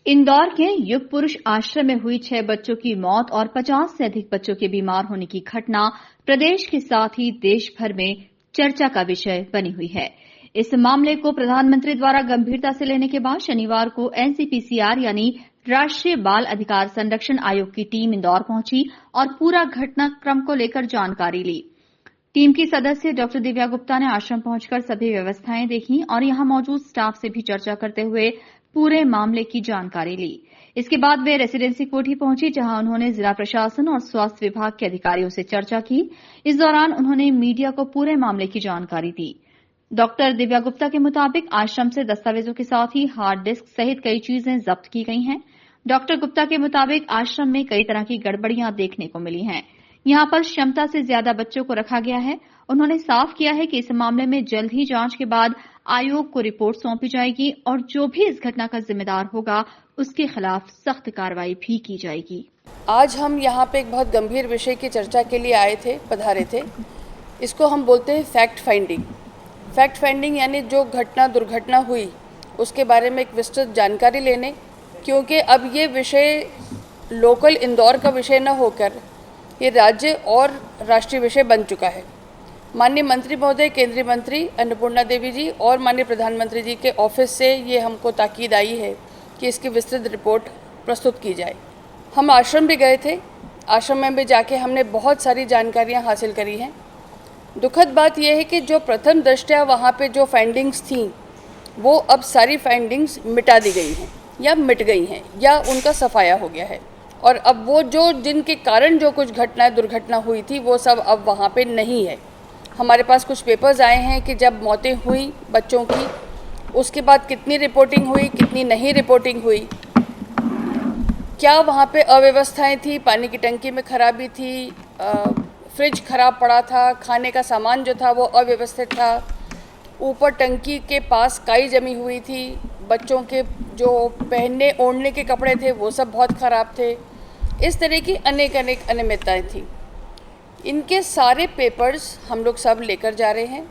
इंदौर के युग पुरुष आश्रम में हुई 6 बच्चों की मौत और 50 से अधिक बच्चों के बीमार होने की घटना प्रदेश के साथ ही देश भर में चर्चा का विषय बनी हुई है। इस मामले को प्रधानमंत्री द्वारा गंभीरता से लेने के बाद शनिवार को एनसीपीसीआर यानी राष्ट्रीय बाल अधिकार संरक्षण आयोग की टीम इंदौर पहुंची और पूरा घटनाक्रम को लेकर जानकारी ली। टीम की सदस्य डॉ दिव्या गुप्ता ने आश्रम पहुंचकर सभी व्यवस्थाएं देखी और यहां मौजूद स्टाफ से भी चर्चा करते हुए पूरे मामले की जानकारी ली। इसके बाद वे रेसिडेंसी कोठी पहुंची, जहां उन्होंने जिला प्रशासन और स्वास्थ्य विभाग के अधिकारियों से चर्चा की। इस दौरान उन्होंने मीडिया को पूरे मामले की जानकारी दी। डॉक्टर दिव्या गुप्ता के मुताबिक आश्रम से दस्तावेजों के साथ ही हार्ड डिस्क सहित कई चीजें जब्त की गई हैं। डॉक्टर गुप्ता के मुताबिक आश्रम में कई तरह की गड़बड़ियां देखने को मिली हैं। यहां पर क्षमता से ज्यादा बच्चों को रखा गया है। उन्होंने साफ किया है कि इस मामले में जल्द ही जांच के बाद आयोग को रिपोर्ट सौंपी जाएगी और जो भी इस घटना का जिम्मेदार होगा उसके खिलाफ सख्त कार्रवाई भी की जाएगी। आज हम यहाँ पे एक बहुत गंभीर विषय की चर्चा के लिए पधारे थे। इसको हम बोलते हैं फैक्ट फाइंडिंग। फैक्ट फाइंडिंग यानी जो दुर्घटना हुई उसके बारे में एक विस्तृत जानकारी लेने, क्योंकि अब ये विषय लोकल इंदौर का विषय न होकर ये राज्य और राष्ट्रीय विषय बन चुका है। माननीय मंत्री महोदय, केंद्रीय मंत्री अन्नपूर्णा देवी जी और माननीय प्रधानमंत्री जी के ऑफिस से ये हमको ताकीद आई है कि इसकी विस्तृत रिपोर्ट प्रस्तुत की जाए। हम आश्रम भी गए थे। आश्रम में भी जाके हमने बहुत सारी जानकारियां हासिल करी हैं। दुखद बात यह है कि जो प्रथम दृष्टया वहाँ पे जो फाइंडिंग्स थी वो अब सारी फाइंडिंग्स मिटा दी गई हैं या मिट गई हैं या उनका सफाया हो गया है, और अब वो जो जिनके कारण जो कुछ दुर्घटना हुई थी वो सब अब वहाँ पे नहीं है। हमारे पास कुछ पेपर्स आए हैं कि जब मौतें हुई बच्चों की, उसके बाद कितनी रिपोर्टिंग हुई, कितनी नहीं रिपोर्टिंग हुई, क्या वहाँ पे अव्यवस्थाएं थी, पानी की टंकी में खराबी थी, फ्रिज खराब पड़ा था, खाने का सामान जो था वो अव्यवस्थित था, ऊपर टंकी के पास काई जमी हुई थी, बच्चों के जो पहनने ओढ़ने के कपड़े थे वो सब बहुत ख़राब थे। इस तरह की अनेक अनियमितताएं थी। इनके सारे पेपर्स हम लोग सब लेकर जा रहे हैं।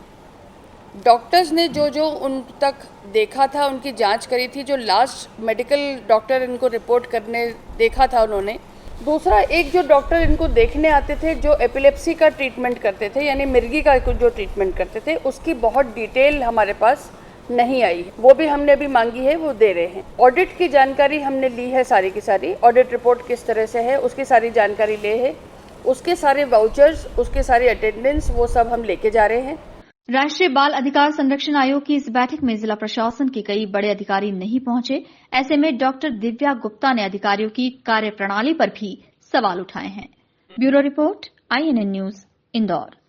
डॉक्टर्स ने जो उन तक देखा था, उनकी जांच करी थी, जो लास्ट मेडिकल डॉक्टर इनको रिपोर्ट करने देखा था उन्होंने। दूसरा, एक जो डॉक्टर इनको देखने आते थे जो एपिलेप्सी का ट्रीटमेंट करते थे यानी मिर्गी का जो ट्रीटमेंट करते थे, उसकी बहुत डिटेल हमारे पास नहीं आई है। वो भी हमने अभी मांगी है, वो दे रहे हैं। ऑडिट की जानकारी हमने ली है, सारी की सारी ऑडिट रिपोर्ट किस तरह से है उसकी सारी जानकारी ले है। उसके सारे वाउचर्स, उसके सारे अटेंडेंस, वो सब हम लेके जा रहे हैं। राष्ट्रीय बाल अधिकार संरक्षण आयोग की इस बैठक में जिला प्रशासन के कई बड़े अधिकारी नहीं पहुंचे। ऐसे में डॉक्टर दिव्या गुप्ता ने अधिकारियों की कार्यप्रणाली पर भी सवाल उठाए हैं। Bureau report, INN news, Indore.